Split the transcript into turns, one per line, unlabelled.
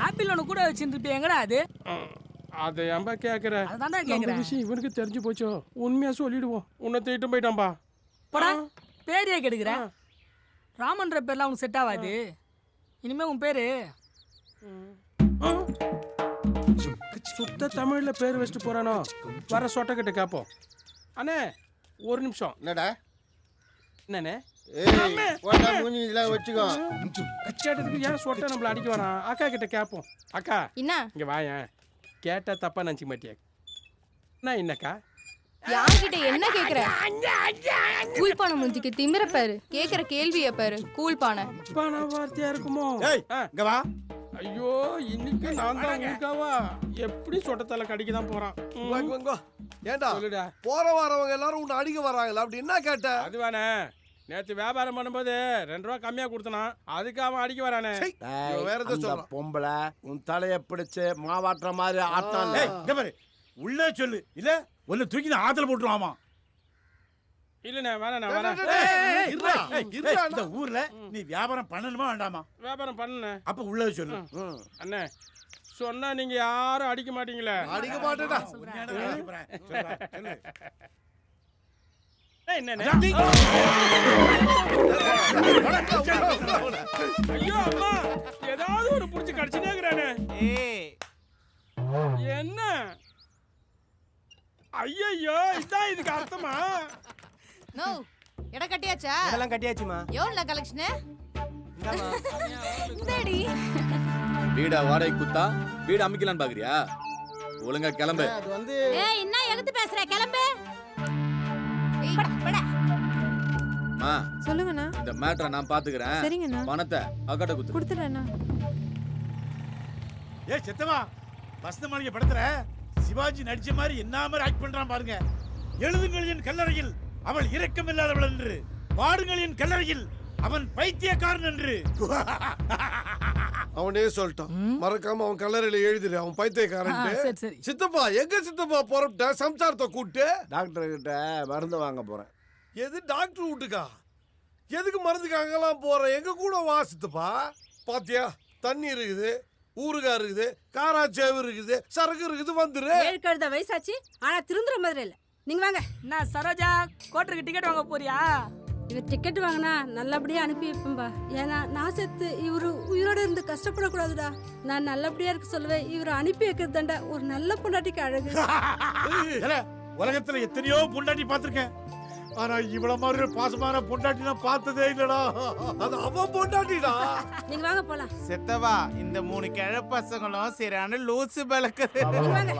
Apple ஒன்று கூட வச்சுருப்பேன் எங்கடா அது?
அதை ஏன்பா கேட்குற?
அதான்டா
நம்ம
கேட்குறேன்.
விஷயம் இவனுக்கு தெரிஞ்சு போச்சோ, உண்மையாக சொல்லிடுவோம். உன்னை தூக்கிட்டு போயிட்டான்பா.
போடா, பேரையே கெடுக்கிற. ராமன்ற பேர்லாம் உனக்கு செட் ஆகாது. இனிமே உன் பேரு
சுத்த தமிழ்ல பேர் வச்சுட்டு போறானோ. வர சொட்டக்கிட்ட கேட்போம். அண்ணே ஒரு நிமிஷம்.
என்னடா
என்னண்ணே
வச்சுக்கோ.
கேட்டதுக்கு ஏன் சொட்ட நம்மள அடிக்க வேணாம். அக்கா கிட்ட கேட்போம். அக்கா
என்ன
இங்க வாயேன். கேட்டா தப்பா நினைச்சுக்க மாட்டியா? நான் என்னக்கா
யார்கிட்ட என்ன கேக்குற? கூல் பானை முஞ்சிக்கு திமிர பாரு. கேக்குற கேள்விய பாரு. கூல் பானை
பண வார்த்தையா இருக்குமோ?
இங்க வா.
ஐயோ இன்னைக்கு நான் தான் உனக்காவா எப்படி சொட்டத்தால கடிக்க தான் போறான்.
ஏண்டா
சொல்லுடா.
போற வரவங்க எல்லாரும் உன்னை அடிக்க வராங்களா? அப்படி என்ன கேட்ட?
அதுவானே நேற்று வியாபாரம் பண்ணும்போது 2 ரூபா கம்மியா கொடுத்தனா, அதுக்கு அவன் அடிக்க வரானே.
வேற எதுவும் சொல்றான்.
பொம்பளை உன் தலைய பிடிச்சு மாவாட்டுற மாதிரி ஆட்டம்.
உள்ள சொல்லு, இல்ல ஒன்னு தூக்கி ஆத்துல போட்டுருவாமா.
இல்லண்ணே வேணாண்ணே.
இந்த ஊர்ல நீ வியாபாரம் பண்ணணுமா வேண்டாமா?
வியாபாரம் பண்ணு.
அப்ப உள்ள சொல்லு.
அண்ணே சொன்னா நீங்க யாரும் அடிக்க மாட்டீங்களே.
அடிக்க மாட்டேடா.
ஐயோ அம்மா ஏதாவது ஒரு புடிச்சு கடிச்சுனே இருக்கிறானே. என்ன ஐயோ இதான் இதுக்கு அர்த்தமா?
நோ எட கட்டியாச்சா?
அதெல்லாம் கட்டியாச்சுமா.
எவ்வளவு கலெக்ஷன்?
இந்தாமா.
இந்தடி
வீடா வாடகை குத்தா வீடு அமைக்கலான்னு பாக்குறியா? ஒழுங்கா கிளம்பு.
அது வந்து
ஏய் என்ன எதுக்கு பேசுற? கிளம்பு.
மா
சொல்லுங்கண்ணா.
இந்த மேட்டரை நான் பாத்துக்கிறேன்.
சரிங்கண்ணா.
பணத்தை அக்கட்ட
கொடுத்துறேண்ணா.
ஏ செத்தவா, வசந்த மாளிகை படத்துல சிவாஜி நடிச்ச மாதிரி என்ன மாதிரி ஆக்ட் பண்றான் பாருங்க. எழுதுங்கள் என் கல்லறையில் அவள் இரக்கம் இல்லாதவள் என்று, பாடுங்கள் என் கல்லறையில் அவன் பைத்தியக்காரன் என்று.
அவனே சொல்லிட்டான். மறக்காம அவன் கல்லறையில எழுதிரு அவன் பைத்தியக்காரன்.
சரி சரி.
சித்தப்பா எங்க சித்தப்பா புறப்பட்ட சம்சாரத்தை கூட்டு
டாக்டர் கிட்ட மருந்து வாங்க போறேன்.
எது டாக்டர் வீட்டுக்கா? எதுக்கு மருந்துக்கு அங்கெல்லாம் போற? எங்க கூட வா சித்தப்பா. பாத்தியா தண்ணி இருக்குது, ஊறுகாய் இருக்குது, காராச்சேவு இருக்குது, சரக்கு இருக்குது, வந்துரு.
7 கழுத வயசாச்சு ஆனா திருந்துற மாதிரி இல்ல. நீங்க வாங்க.
என்ன சரோஜா கோட்டருக்கு டிக்கெட் வாங்க போறியா?
இவர் டிக்கெட் வாங்கினா நல்லபடியா அனுப்பி வைப்பேன்பா. ஏன்னா நான் செத்து இவரு உயிரோட இருந்து கஷ்டப்படக்கூடாதுடா. நான் நல்லபடியா இருக்க சொல்லுவேன். இவரை அனுப்பி வைக்கிறது தாண்டா ஒரு நல்ல பொண்டாட்டிக்கு அழகு.
உலகத்துல எத்தனையோ பொண்டாட்டி பார்த்திருக்கேன், ஆனா இவ்வளவு மாதிரி ஒரு பாசமான பொண்டாட்டி நான் பார்த்ததே இல்லடா.
அது அவன் பொண்டாட்டிடா.
நீங்க வாங்க போலாம்.
செத்தவா, இந்த 3 கிழ பசங்களும் சரியான லூசு பழக்குது.
நீங்க வாங்க.